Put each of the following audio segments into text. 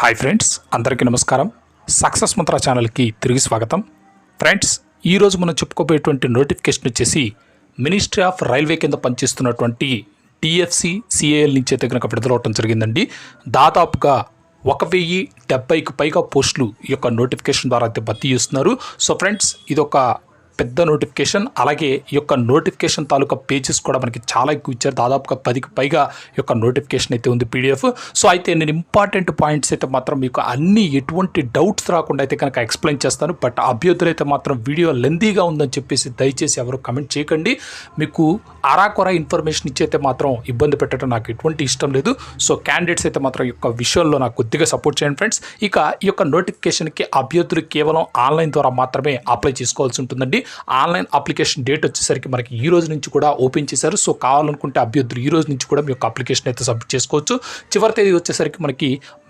Hi friends, అందరికీ నమస్కారం. Success మంత్ర ఛానల్కి తిరిగి స్వాగతం. ఫ్రెండ్స్, ఈరోజు మనం చెప్పుకోబోయేటువంటి నోటిఫికేషన్ వచ్చేసి మినిస్ట్రీ ఆఫ్ రైల్వే కింద పనిచేస్తున్నటువంటి టీఎఫ్సీ సిఏఎల్ నుంచి అయితే కనుక విడుదలవటం జరిగిందండి. దాదాపుగా 1070కి పైగా పోస్టులు ఈ యొక్క నోటిఫికేషన్ ద్వారా అయితే భర్తీ చేస్తున్నారు. సో ఫ్రెండ్స్, ఇదొక పెద్ద నోటిఫికేషన్. అలాగే ఈ యొక్క నోటిఫికేషన్ తాలూకా పేజెస్ కూడా మనకి చాలా ఎక్కువ ఇచ్చారు. దాదాపుగా 10కి పైగా ఈ యొక్క నోటిఫికేషన్ అయితే ఉంది పీడిఎఫ్. సో అయితే నేను ఇంపార్టెంట్ పాయింట్స్ అయితే మాత్రం మీకు అన్ని ఎటువంటి డౌట్స్ రాకుండా అయితే కనుక ఎక్స్ప్లెయిన్ చేస్తాను. బట్ అభ్యర్థులు అయితే మాత్రం వీడియో లెందీగా ఉందని చెప్పేసి దయచేసి ఎవరు కమెంట్ చేయకండి. మీకు అరాకొర ఇన్ఫర్మేషన్ ఇచ్చైతే మాత్రం ఇబ్బంది పెట్టడం నాకు ఎటువంటి ఇష్టం లేదు. సో క్యాండిడేట్స్ అయితే మాత్రం ఈ యొక్క విషయంలో నాకు కొద్దిగా సపోర్ట్ చేయండి ఫ్రెండ్స్. ఇక ఈ యొక్క నోటిఫికేషన్కి అభ్యర్థులు కేవలం ఆన్లైన్ ద్వారా మాత్రమే అప్లై చేసుకోవాల్సి ఉంటుందండి. ఆన్లైన్ అప్లికేషన్ డేట్ వచ్చేసరికి మనకి ఈ రోజు నుంచి కూడా ఓపెన్ చేశారు. సో కావాలనుకుంటే అభ్యర్థులు ఈ రోజు నుంచి కూడా మీ యొక్క అప్లికేషన్ అయితే సబ్మిట్ చేసుకోవచ్చు. చివరి తేదీ వచ్చేసరికి మనకి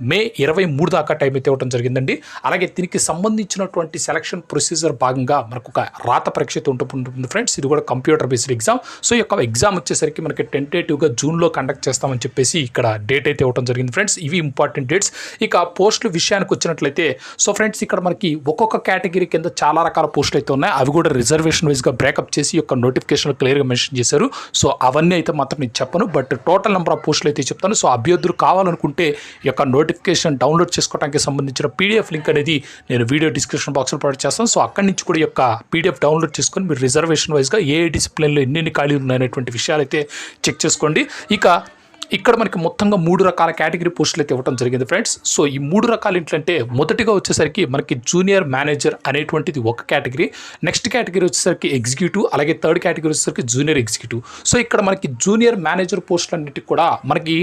మే 23 దాకా టైం అయితే ఇవ్వడం జరిగిందండి. అలాగే దీనికి సంబంధించినటువంటి సెలక్షన్ ప్రొసీజర్ భాగంగా మనకు ఒక రాత పరీక్ష అయితే ఉంటుంది ఫ్రెండ్స్. ఇది కూడా కంప్యూటర్ బేస్డ్ ఎగ్జామ్. సో ఈ యొక్క ఎగ్జామ్ వచ్చేసరికి మనకి టెంటేటివ్గా జూన్లో కండక్ట్ చేస్తామని చెప్పేసి ఇక్కడ డేట్ అయితే ఇవ్వడం జరిగింది ఫ్రెండ్స్. ఇవి ఇంపార్టెంట్ డేట్స్. ఇక పోస్టుల విషయానికి వచ్చినట్లయితే సో ఫ్రెండ్స్, ఇక్కడ మనకి ఒక్కొక్క కేటగిరీ కింద చాలా రకాల పోస్టులు అయితే ఉన్నాయి. అవి కూడా రిజర్వేషన్ వైజ్గా బ్రేకప్ చేసి యొక్క నోటిఫికేషన్లో క్లియర్గా మెన్షన్ చేశారు. సో అవన్నీ అయితే మాత్రం నేను చెప్పను, బట్ టోటల్ నెంబర్ ఆఫ్ పోస్టులు అయితే చెప్తాను. సో అభ్యర్థులు కావాలనుకుంటే ఈ యొక్క నోటిఫికేషన్ డౌన్లోడ్ చేసుకోవడానికి సంబంధించిన పీడిఎఫ్ లింక్ అనేది నేను వీడియో డిస్క్రిప్షన్ బాక్స్లో ప్రొవైడ్ చేస్తాను. సో అక్కడి నుంచి కూడా ఈ యొక్క పీడిఎఫ్ డౌన్లోడ్ చేసుకొని మీరు రిజర్వేషన్ వైజ్గా ఏ డిసిప్లిన్లో ఎన్ని ఖాళీ ఉన్నాయనేటువంటి విషయాలు అయితే చెక్ చేసుకోండి. ఇక ఇక్కడ మనకి మొత్తంగా 3 రకాల కేటగిరీ పోస్టులు అయితే ఇవ్వడం జరిగింది ఫ్రెండ్స్. సో ఈ 3 రకాలు ఏంటంటే మొదటిగా వచ్చేసరికి మనకి జూనియర్ మేనేజర్ అనేటువంటిది ఒక కేటగిరీ. నెక్స్ట్ కేటగిరీ వచ్చేసరికి ఎగ్జిక్యూటివ్. అలాగే థర్డ్ కేటగిరీ వచ్చేసరికి జూనియర్ ఎగ్జిక్యూటివ్. సో ఇక్కడ మనకి జూనియర్ మేనేజర్ పోస్టులు అన్నిటికీ కూడా మనకి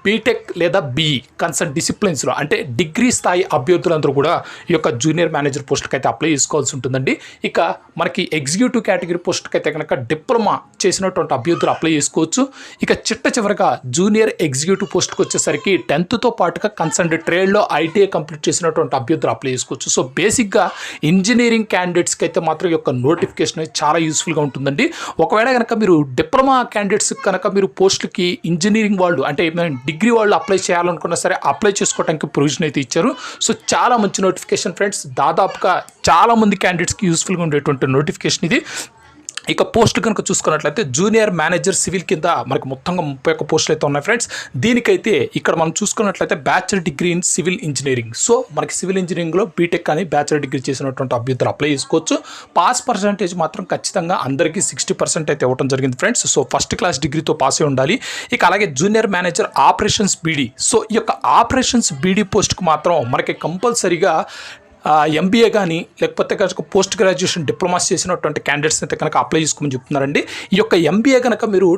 బీటెక్ లేదా బీఈ కన్సర్న్ డిసిప్లిన్స్లో అంటే డిగ్రీ స్థాయి అభ్యర్థులందరూ కూడా ఈ యొక్క జూనియర్ మేనేజర్ పోస్టులకు అయితే అప్లై చేసుకోవాల్సి ఉంటుందండి. ఇక మనకి ఎగ్జిక్యూటివ్ కేటగిరీ పోస్టులకు అయితే కనుక డిప్లొమా చేసినటువంటి అభ్యర్థులు అప్లై చేసుకోవచ్చు. ఇక చివరగా జూనియర్ ఎగ్జిక్యూటివ్ పోస్టుకు వచ్చేసరికి 10th పాటుగా కన్సర్న్ ట్రేడ్లో ఐటీఐ కంప్లీట్ చేసినటువంటి అభ్యర్థులు అప్లై చేసుకోవచ్చు. సో బేసిక్గా ఇంజనీరింగ్ క్యాండిడేట్స్కి అయితే మాత్రం ఈ యొక్క నోటిఫికేషన్ అయితే చాలా యూస్ఫుల్గా ఉంటుందండి. ఒకవేళ కనుక మీరు డిప్లొమా క్యాండిడేట్స్ కనుక మీరు పోస్టులకి ఇంజనీరింగ్ వాళ్ళు అంటే డిగ్రీ వాళ్ళు అప్లై చేయాలనుకున్నా సరే అప్లై చేసుకోవడానికి ప్రొవిజన్ అయితే ఇచ్చారు. సో చాలా మంచి నోటిఫికేషన్ ఫ్రెండ్స్. దాదాపుగా చాలామంది క్యాండిడేట్స్కి యూస్ఫుల్గా ఉండేటువంటి నోటిఫికేషన్ ఇది. ఇక పోస్టులు కనుక చూసుకున్నట్లయితే జూనియర్ మేనేజర్ సివిల్ కింద మనకి మొత్తంగా 31 పోస్టులు అయితే ఉన్నాయి ఫ్రెండ్స్. దీనికైతే ఇక్కడ మనం చూసుకున్నట్లయితే bachelor degree in civil engineering. So మనకి సివిల్ ఇంజనీరింగ్లో బీటెక్ కానీ బ్యాచిలర్ డిగ్రీ చేసినటువంటి అభ్యర్థులు అప్లై చేసుకోవచ్చు. పాస్ పర్సంటేజ్ మాత్రం ఖచ్చితంగా అందరికీ 60% అయితే ఇవ్వడం జరిగింది ఫ్రెండ్స్. సో ఫస్ట్ క్లాస్ డిగ్రీతో పాస్ అయి ఉండాలి. ఇక అలాగే junior manager operations BD. So ఈ యొక్క ఆపరేషన్స్ బీడీ పోస్ట్కి మాత్రం మనకి కంపల్సరీగా ఎంబీఏ కానీ లేకపోతే కనుక పోస్ట్ గ్రాడ్యుయేషన్ డిప్లొమాస్ చేసినటువంటి క్యాండిడేట్స్ అయితే కనుక అప్లై చేసుకోమని చెప్తున్నారండి. ఈ యొక్క ఎంబీఏ కనుక మీరు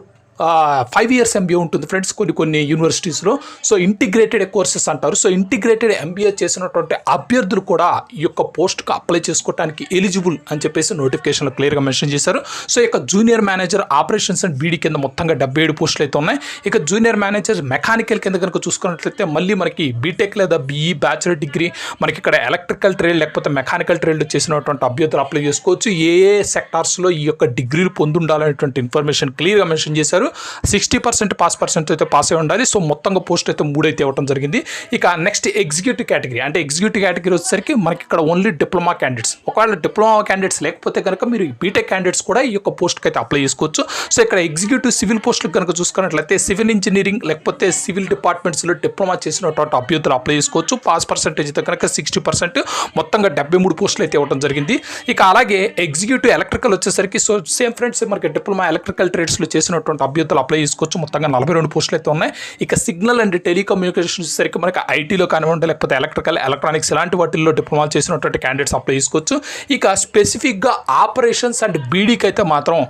5 years ఎంబీఏ ఉంటుంది ఫ్రెండ్స్ కొన్ని యూనివర్సిటీస్లో. సో ఇంటిగ్రేటెడ్ కోర్సెస్ అంటారు. సో ఇంటిగ్రేటెడ్ ఎంబీఏ చేసినటువంటి అభ్యర్థులు కూడా ఈ యొక్క పోస్ట్కి అప్లై చేసుకోవడానికి ఎలిజిబుల్ అని చెప్పేసి నోటిఫికేషన్లో క్లియర్గా మెన్షన్ చేశారు. సో ఇక junior manager operations and BD కింద మొత్తంగా 77 పోస్టులు అయితే ఉన్నాయి. ఇక జూనియర్ మేనేజర్ మెకానికల్ కింద కనుక చూసుకున్నట్లయితే మళ్ళీ మనకి బీటెక్ లేదా బీఈ బ్యాచిలర్ డిగ్రీ మనకి ఇక్కడ ఎలక్ట్రికల్ ట్రేడ్ లేకపోతే మెకానికల్ ట్రేడ్ చేసినటువంటి అభ్యర్థులు అప్లై చేసుకోవచ్చు. ఏ సెక్టార్స్లో ఈ యొక్క డిగ్రీలు పొందుండాలనేటువంటి ఇన్ఫర్మేషన్ క్లియర్గా మెన్షన్ చేశారు. 60% పాస్ పర్సెంట్ అయితే పాస్ అయి ఉండాలి. సో మొత్తంగా పోస్ట్ అయితే 3 అయితే ఇవ్వడం జరిగింది. ఇక నెక్స్ట్ ఎగ్జిక్యూటివ్ కేటగిరీ అంటే ఎగ్జిక్యూటివ్ కేటగిరీ వచ్చేసరికి మనకి ఇక్కడ ఓన్లీ డిప్లొమా క్యాండిడేట్స్. ఒకవేళ డిప్లొమా క్యాండిడేట్స్ లేకపోతే కనుక మీరు బీటెక్ క్యాండిడేట్స్ కూడా ఈ యొక్క పోస్ట్కి అయితే అప్లై చేసుకోవచ్చు. సో ఇక్కడ ఎగ్జిక్యూటివ్ సివిల్ పోస్టులకు కనుక చూసుకున్నట్లయితే సివిల్ ఇంజనీరింగ్ లేకపోతే సివిల్ డిపార్ట్మెంట్స్లో డిప్లొమా చేసినటువంటి అభ్యర్థులు అప్లై చేసుకోవచ్చు. పాస్ పర్సెంటేజ్ అయితే కనుక 60%. మొత్తంగా 73 పోస్టులు అయితే ఇవ్వడం జరిగింది. ఇక అలాగే ఎగ్జిక్యూటివ్ ఎలక్ట్రికల్ వచ్చేసరికి సో సేమ్ ఫ్రెండ్స్ మనకి డిప్లొమా ఎలక్ట్రికల్ ట్రేడ్స్లో చేసినటువంటి అభ్యర్థులు అప్లై చేసుకోవచ్చు. మొత్తంగా 42 పోస్టులు అయితే ఉన్నాయి. ఇక సిగ్నల్ అండ్ టెలికమ్యూనికేషన్ వచ్చేసరికి మనకి ఐటీలో కానివ్వండి లేకపోతే ఎలక్ట్రికల్ ఎలక్ట్రానిక్స్ ఇలాంటి వాటిల్లో డిప్లొమా చేసినటువంటి క్యాండిడేట్స్ అప్లై చేసుకోవచ్చు. ఇక స్పెసిఫిక్గా ఆపరేషన్స్ అండ్ బీడీకి అయితే మాత్రం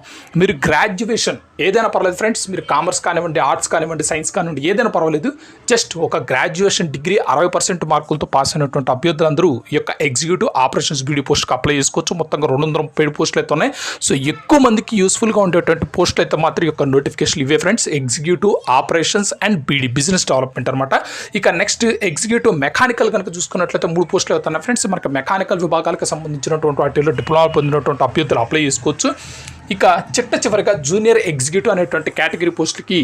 మీరు గ్రాడ్యుయేషన్ ఏదైనా పర్లేదు ఫ్రెండ్స్. మీరు కామర్స్ కానివ్వండి, ఆర్ట్స్ కానివ్వండి, సైన్స్ కానివ్వండి, ఏదైనా పర్వాలేదు. జస్ట్ ఒక గ్రాడ్యుయేషన్ డిగ్రీ 60% మార్కులతో పాస్ అయినటువంటి అభ్యర్థులందరూ ఈ యొక్క ఎగ్జిక్యూటివ్ ఆపరేషన్స్ బీడీ పోస్ట్కి అప్లై చేసుకోవచ్చు. మొత్తంగా 237 పోస్టులు అయితే ఉన్నాయి. సో ఎక్కువ మందికి యూస్ఫుల్గా ఉండేటువంటి పోస్టులు అయితే మాత్రం ఈ యొక్క నోటిఫికేషన్ ఇవే friends. Executive operations and BD business development అనమాట. ఇక నెక్స్ట్ ఎగ్జిక్యూటివ్ మెకానికల్ కనుక చూసుకున్నట్లయితే 3 పోస్టులు అవుతున్నాయి ఫ్రెండ్స్. మనకి మెకానికల్ విభాగాలకు సంబంధించినటువంటి వాటిలో డిప్లొమా పొందినటువంటి అభ్యర్థులు అప్లై చేసుకోవచ్చు. ఇక చివరిగా జూనియర్ ఎగ్జిక్యూటివ్ అనేటువంటి కేటగిరీ పోస్టులకి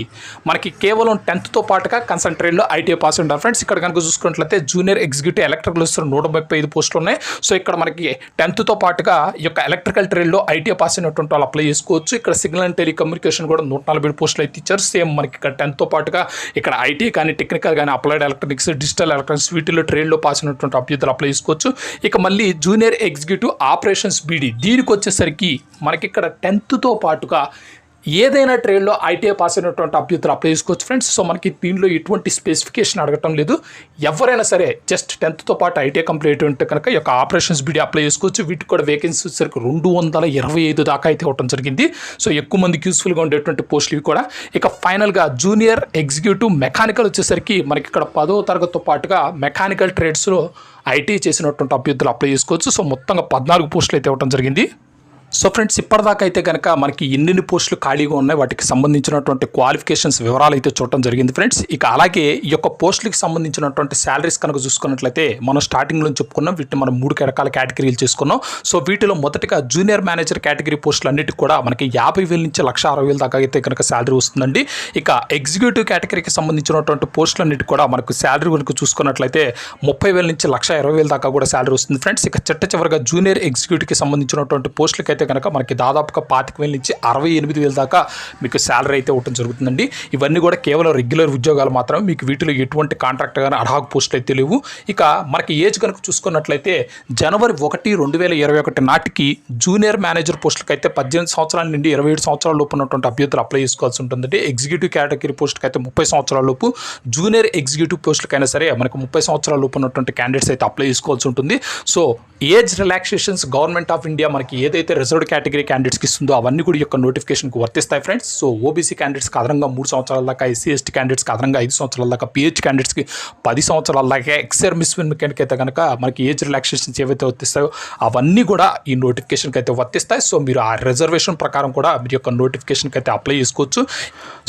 మనకి కేవలం 10th పాటుగా కన్సల్టెంట్లో ఐటీఐ పాస్ ఉంటారు ఫ్రెండ్స్. ఇక్కడ కనుక చూసుకున్నట్లయితే జూనియర్ ఎగ్జిక్యూటివ్ ఎలక్ట్రికల్ 135 పోస్టులు ఉన్నాయి. సో ఇక్కడ మనకి 10th పాటుగా ఈ యొక్క ఎలక్ట్రికల్ ట్రేడ్లో ఐటీఐ పాస్ అయినటువంటి వాళ్ళు అప్లై చేసుకోవచ్చు. ఇక్కడ సిగ్నల్ అండ్ టెలికమ్యూనికేషన్ కూడా 147 పోస్టులు అయితే ఇచ్చారు. సేమ్ మనకి ఇక్కడ 10th పాటుగా ఇక్కడ ఐటీ కానీ టెక్నికల్ కానీ అప్లైడ్ ఎలక్ట్రానిక్స్ డిజిటల్ ఎలక్ట్రానిక్స్ వీటిలో ట్రేడ్లో పాస్ అయినటువంటి అభ్యర్థులు అప్లై చేసుకోవచ్చు. ఇక మళ్ళీ జూనియర్ ఎగ్జిక్యూటివ్ ఆపరేషన్స్ బీడీ దీనికి వచ్చేసరికి మనకి ఇక్కడ 10th పాటుగా ఏదైనా ట్రేడ్లో ఐటీఐ పాస్ అయినటువంటి అభ్యర్థులు అప్లై చేసుకోవచ్చు ఫ్రెండ్స్. సో మనకి దీనిలో ఎటువంటి స్పెసిఫికేషన్ అడగటం లేదు. ఎవరైనా సరే జస్ట్ 10th పాటు ఐటీఐ కంప్లీట్ ఉంటే కనుక ఈ యొక్క ఆపరేషన్స్ బీడీ అప్లై చేసుకోవచ్చు. వీటికి కూడా వేకెన్సీ వచ్చేసరికి 225 దాకా అయితే ఇవ్వడం జరిగింది. సో ఎక్కువ మందికి యూస్ఫుల్గా ఉండేటువంటి పోస్టులు ఇవి కూడా. ఇక ఫైనల్గా జూనియర్ ఎగ్జిక్యూటివ్ మెకానికల్ వచ్చేసరికి మనకి ఇక్కడ 10వ తరగతితో పాటుగా మెకానికల్ ట్రేడ్స్లో ఐటీ చేసినటువంటి అభ్యర్థులు అప్లై చేసుకోవచ్చు. సో మొత్తంగా 14 పోస్టులు అయితే ఇవ్వడం జరిగింది. సో ఫ్రెండ్స్ ఇప్పటిదాకా అయితే కనుక మనకి ఎన్ని పోస్టులు ఖాళీగా ఉన్నాయి వాటికి సంబంధించినటువంటి క్వాలిఫికేషన్స్ వివరాలు అయితే చూడటం జరిగింది ఫ్రెండ్స్. ఇక అలాగే ఈ యొక్క పోస్టులకి సంబంధించినటువంటి శాలరీస్ కనుక చూసుకున్నట్లయితే మనం స్టార్టింగ్లో చెప్పుకున్నాం వీటిని మనం 3 రకాల కేటగిరీలు చేసుకున్నాం. సో వీటిలో మొదటిగా జూనియర్ మేనేజర్ కేటగిరీ పోస్టులు అన్నిటికీ కూడా మనకి 50,000 నుంచి 1,60,000 దాకా అయితే కనుక శాలరీ వస్తుందండి. ఇక ఎగ్జిక్యూటివ్ కేటగిరీకి సంబంధించినటువంటి పోస్టులు అన్నిటి కూడా మనకు శాలరీ కనుక చూసుకున్నట్లయితే 30,000 నుంచి 1,20,000 దాకా కూడా శాలరీ వస్తుంది ఫ్రెండ్స్. ఇక చివరిగా జూనియర్ ఎగ్జిక్యూటివ్కి సంబంధించినటువంటి పోస్టులకి అయితే కనుక మనకి దాదాపుగా 25,000 నుంచి 68,000 దాకా మీకు శాలరీ అయితే ఇవ్వడం జరుగుతుందండి. ఇవన్నీ కూడా కేవలం రెగ్యులర్ ఉద్యోగాలు మాత్రమే. మీకు వీటిలో ఎటువంటి కాంట్రాక్ట్ కానీ అడ్హాక్ పోస్టులు అయితే లేవు. ఇక మనకి ఏజ్ కనుక చూసుకున్నట్లయితే జనవరి 1, 2021 నాటికి జూనియర్ మేనేజర్ పోస్టులకి అయితే 18 సంవత్సరాల నుండి 27 సంవత్సరాల లోపు ఉన్నటువంటి అభ్యర్థులు అప్లై చేసుకోవాల్సి ఉంటుందండి. ఎగ్జిక్యూటివ్ కేటగిరీ పోస్టులకి అయితే 30 సంవత్సరాల లోపు, జూనియర్ ఎగ్జిక్యూటివ్ పోస్టులకైనా సరే మనకు 30 సంవత్సరాల లోపు ఉన్నటువంటి క్యాండిడేట్స్ అయితే అప్లై చేసుకోవాల్సి ఉంటుంది. So age relaxations government of India మనకి ఏదైతే రిజర్వ్డ్ కేటగిరీ క్యాండిడేట్స్కి ఇస్తుందో అవన్నీ కూడా యొక్క నోటిఫికేషన్కి వర్తిస్తాయి ఫ్రెండ్స్. సో ఓబీసీ క్యాండిడేట్స్కి అదనంగా 3 సంవత్సరాల దాకా, ఎస్సీ ఎస్టీ క్యాండిడేట్స్కి అదనంగా 5 సంవత్సరాల దాకా, పిహెచ్ క్యాండిడేట్స్కి 10 సంవత్సరాల దాకా, ఎక్సర్మిస్ మెకానిక్ అయితే కనుక మనకి ఏజ్ రిలాక్సేషన్స్ ఏవైతే వర్తిస్తాయో అవన్నీ కూడా ఈ నోటిఫికేషన్కి అయితే వర్తిస్తాయి. సో మీరు ఆ రిజర్వేషన్ ప్రకారం కూడా మీరు యొక్క నోటిఫికేషన్కి అయితే అప్లై చేసుకోవచ్చు.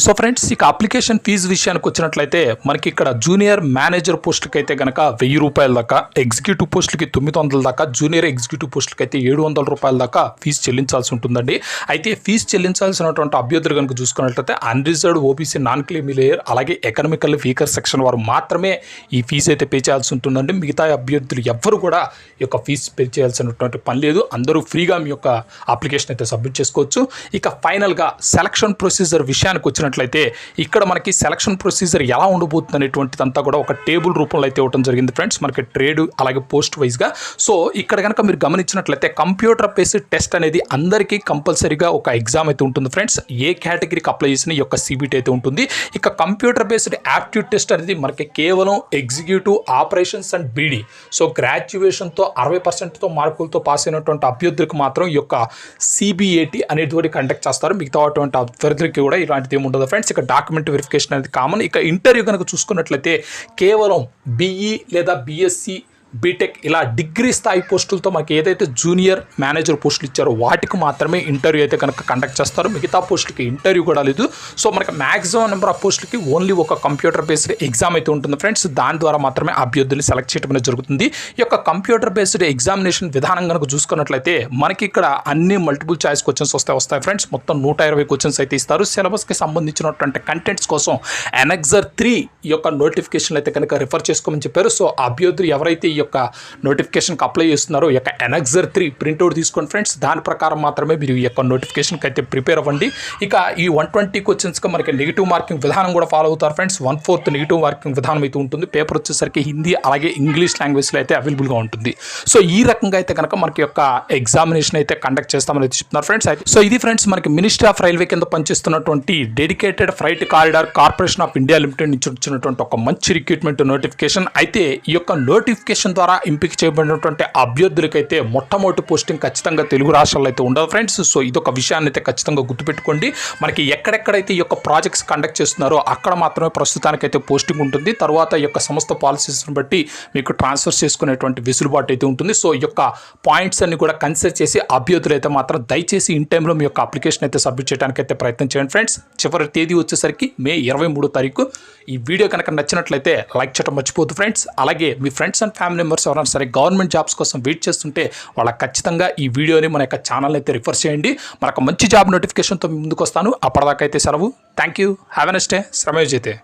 సో ఫ్రెండ్స్ ఇక అప్లికేషన్ ఫీజు విషయానికి వచ్చినట్లయితే మనకి ఇక్కడ జూనియర్ మేనేజర్ పోస్టులకి అయితే కనుక 1,000 రూపాయల దాకా, ఎగ్జిక్యూటివ్ పోస్టులకి 900 దాకా, జూనియర్ ఎగ్జిక్యూటివ్ పోస్టులకి అయితే 700 రూపాయల దాకా ఫీజు చెల్లించాల్సి ఉంటుందండి. అయితే ఫీజు చెల్లించాల్సినటువంటి అభ్యర్థులు కనుక చూసుకున్నట్లయితే unreserved OBC non creamy layer అలాగే ఎకనామికల్ వీకర్ సెక్షన్ వారు మాత్రమే ఈ ఫీజు అయితే పే చేయాల్సి ఉంటుందండి. మిగతా అభ్యర్థులు ఎవ్వరు కూడా ఈ యొక్క ఫీజు పే చేయాల్సినటువంటి పని లేదు. అందరూ ఫ్రీగా మీ యొక్క అప్లికేషన్ అయితే సబ్మిట్ చేసుకోవచ్చు. ఇక ఫైనల్గా సెలక్షన్ ప్రొసీజర్ విషయానికి వచ్చినట్లయితే ఇక్కడ మనకి సెలక్షన్ ప్రొసీజర్ ఎలా ఉండబోతుంది అనేటువంటిదంతా కూడా ఒక టేబుల్ రూపంలో అయితే ఇవ్వడం జరిగింది ఫ్రెండ్స్, మనకి ట్రేడ్ అలాగే పోస్ట్ వైజ్గా. సో ఇక్కడ కనుక మీరు గమనించినట్లయితే కంప్యూటర్ బేస్డ్ టెస్ట్ అనేది అందరికీ కంపల్సరీగా ఒక ఎగ్జామ్ అయితే ఉంటుంది ఫ్రెండ్స్. ఏ కేటగిరీకి అప్లై చేసిన ఈ యొక్క సిబిటీ అయితే ఉంటుంది. ఇక కంప్యూటర్ బేస్డ్ యాప్ట్యూడ్ టెస్ట్ అనేది మనకి కేవలం executive operations and BD, so గ్రాడ్యుయేషన్తో 60% మార్కులతో పాస్ అయినటువంటి అభ్యర్థులకు మాత్రం ఈ యొక్క సిబిఏటి అనేది కూడా కండక్ట్ చేస్తారు. మిగతా అటువంటి అభ్యర్థులకి కూడా ఇలాంటిది ఏమి ఉండదు ఫ్రెండ్స్. ఇక డాక్యుమెంట్ వెరిఫికేషన్ అనేది కామన్. ఇక ఇంటర్వ్యూ కనుక చూసుకున్నట్లయితే కేవలం బీఈ లేదా బీఎస్సీ బీటెక్ ఇలా డిగ్రీ స్థాయి పోస్టులతో మనకి ఏదైతే జూనియర్ మేనేజర్ పోస్టులు ఇచ్చారో వాటికి మాత్రమే ఇంటర్వ్యూ అయితే కనుక కండక్ట్ చేస్తారు. మిగతా పోస్టులకి ఇంటర్వ్యూ కూడా లేదు. సో మనకి మ్యాక్సిమం నెంబర్ ఆఫ్ పోస్టులకి ఓన్లీ ఒక కంప్యూటర్ బేస్డ్ ఎగ్జామ్ అయితే ఉంటుంది ఫ్రెండ్స్. దాని ద్వారా మాత్రమే అభ్యర్థుల్ని సెలెక్ట్ చేయడం అనేది జరుగుతుంది. ఈ యొక్క కంప్యూటర్ బేస్డ్ ఎగ్జామినేషన్ విధానం కనుక చూసుకున్నట్లయితే మనకి ఇక్కడ అన్ని మల్టిపుల్ చాయిస్ క్వశ్చన్స్ వస్తాయి ఫ్రెండ్స్. మొత్తం 120 క్వశ్చన్స్ అయితే ఇస్తారు. సిలబస్కి సంబంధించినటువంటి కంటెంట్స్ కోసం ఎనెక్సర్ 3 ఈ యొక్క నోటిఫికేషన్ అయితే కనుక రిఫర్ చేసుకోమని చెప్పారు. సో అభ్యర్థులు ఎవరైతే ఈ యొక్క నోటిఫికేషన్కి అప్లై చేస్తున్నారో ఈ యొక్క ఎనెక్సర్ 3 ప్రింట్అవుట్ తీసుకోండి ఫ్రెండ్స్. దాని ప్రకారం మాత్రమే మీరు ఈ యొక్క నోటిఫికేషన్కి అయితే ప్రిపేర్ అవ్వండి. ఇక ఈ 120 క్వశ్చన్స్కి మనకి నెగిటివ్ మార్కింగ్ విధానం కూడా ఫాలో అవుతారు ఫ్రెండ్స్. 1/4 నెగిటివ్ మార్కింగ్ విధానం అయితే ఉంటుంది. పేపర్ వచ్చేసరికి హిందీ అలాగే ఇంగ్లీష్ లాంగ్వేజ్లో అయితే అవైలబుల్గా ఉంటుంది. సో ఈ రకంగా అయితే కనుక మనకి యొక్క ఎగ్జామినేషన్ అయితే కండక్ట్ చేస్తామని అయితే చెప్తున్నారు ఫ్రెండ్స్. సో ఇది ఫ్రెండ్స్ మనకి మినిస్ట్రీ ఆఫ్ రైల్వే కింద పనిచేస్తున్నటువంటి dedicated freight corridor corporation of India limited నుంచి వచ్చినటువంటి ఒక మంచి రిక్రూట్మెంట్ నోటిఫికేషన్. అయితే ఈ యొక్క నోటిఫికేషన్ ద్వారా ఎంపిక చేయబడినటువంటి అభ్యర్థులకైతే మొట్టమొదటి పోస్టింగ్ ఖచ్చితంగా తెలుగు రాష్ట్రాల్లో అయితే ఉండదు ఫ్రెండ్స్. సో ఇదొక విషయాన్ని అయితే ఖచ్చితంగా గుర్తుపెట్టుకోండి. మనకి ఎక్కడెక్కడైతే ఈ యొక్క ప్రాజెక్ట్స్ కండక్ట్ చేస్తున్నారో అక్కడ మాత్రమే ప్రస్తుతానికైతే పోస్టింగ్ ఉంటుంది. తర్వాత ఈ యొక్క సంస్థ పాలసీస్ని బట్టి మీకు ట్రాన్స్ఫర్ చేసుకునేటువంటి వెసులుబాటు అయితే ఉంటుంది. సో ఈ యొక్క పాయింట్స్ అన్ని కూడా కన్సిడర్ చేసి అభ్యర్థులు అయితే మాత్రం దయచేసి ఇన్ టైంలో మీ యొక్క అప్లికేషన్ అయితే సబ్మిట్ చేయడానికి అయితే ప్రయత్నం చేయండి ఫ్రెండ్స్. చివరి తేదీ వచ్చేసరికి మే 23వ తారీఖు. ఈ వీడియో కనుక నచ్చినట్లయితే లైక్ చేయడం మర్చిపోద్దు ఫ్రెండ్స్. అలాగే మీ friends and family family members ఎవరైనా సరే గవర్నమెంట్ జాబ్స్ కోసం వెయిట్ చేస్తుంటే వాళ్ళకి ఖచ్చితంగా ఈ వీడియోని మన యొక్క ఛానల్ అయితే రిఫర్ చేయండి. మనకు మంచి జాబ్ నోటిఫికేషన్తో ముందుకు వస్తాను. అప్పటిదాకా అయితే సెలవు. Thank you. Have a nice day. శ్రమయోజైతే.